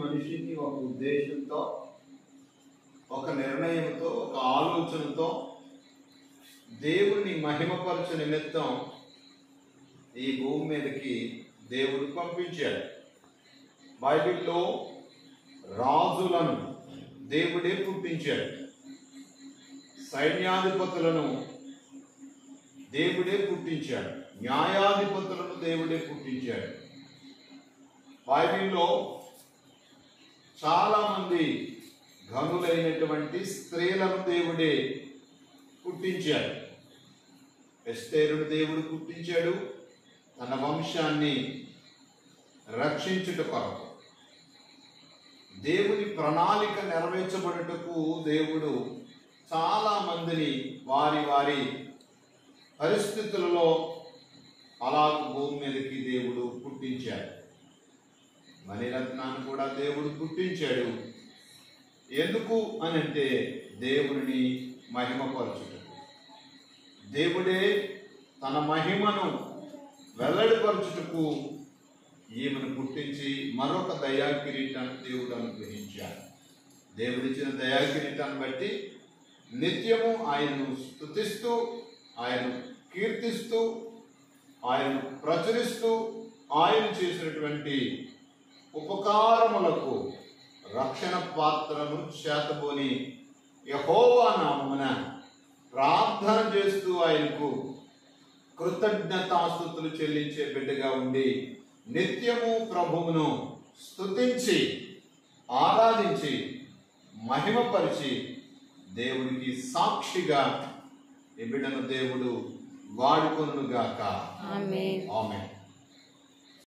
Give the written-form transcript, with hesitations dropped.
మనిషిని ఒక ఉద్దేశంతో, ఒక నిర్ణయంతో, ఒక ఆలోచనతో దేవుణ్ణి మహిమపరచు నిమిత్తం ఈ భూమి మీదకి దేవుడు పంపించాడు. బైబిల్లో రాజులను దేవుడే పుట్టించాడు, సైన్యాధిపతులను దేవుడే పుట్టించాడు, న్యాయాధిపతులను దేవుడే పుట్టించాడు. బైబిల్లో చాలామంది ఘనులైనటువంటి స్త్రీలను దేవుడే పుట్టించాడు. ఎస్తేరును దేవుడు పుట్టించాడు తన వంశాన్ని రక్షించుట కొరకు. దేవుని ప్రణాళిక నెరవేర్చబడుటకు దేవుడు చాలా మందిని వారి వారి పరిస్థితులలో అలాగ భూమి మీదకి దేవుడు పుట్టించాడు. మణిరత్నాన్ని కూడా దేవుడు పుట్టించాడు. ఎందుకు అనంటే దేవుడిని మహిమపరచుటకు. దేవుడే తన మహిమను వెల్లడిపరచుటకు ఈమెను పుట్టించి మరొక దయా కిరీటాన్ని దేవుడు అనుగ్రహించాడు. దేవుడిచ్చిన దయా కిరీటాన్ని బట్టి నిత్యము ఆయనను స్తుతిస్తూ, ఆయనను కీర్తిస్తూ, ఆయనను ప్రచురిస్తూ, ఆయన చేసినటువంటి ఉపకారములకు రక్షణ పాత్రను చేతబోని యెహోవా నామమున ప్రార్థన చేస్తూ ఆయనకు కృతజ్ఞతాస్తుతులు చెల్లించే బిడ్డగా ఉండి నిత్యము ప్రభువును స్తుతించి ఆరాధించి మహిమపరిచి దేవుడికి సాక్షిగా ఈ బిడ్డను దేవుడు వాడుకొనుగాక. ఆమేన్.